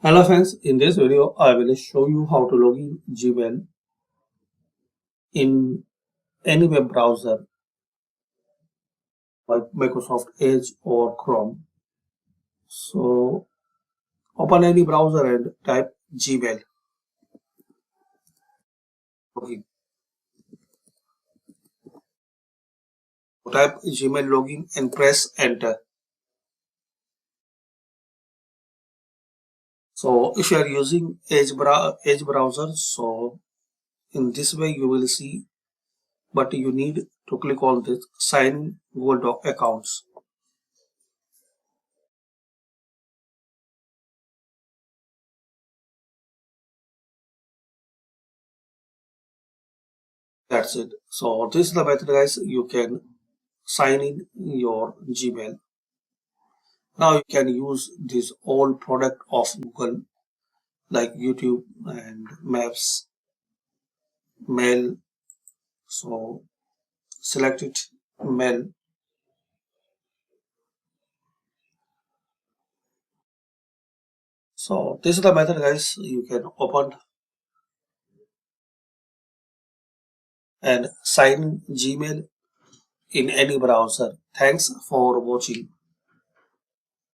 Hello friends, in this video I will show you how to log in Gmail in any web browser like Microsoft Edge or Chrome. So open any browser and type Gmail login. Type Gmail login and press enter. So if you are using Edge browser, so in this way you will see, but you need to click on this sign in Google Doc accounts. That's it. So this is the method guys, you can sign in your Gmail. Now you can use this all product of Google like YouTube and Maps, Mail. So select it, Mail. So this is the method guys, you can open and sign in Gmail in any browser. Thanks for watching.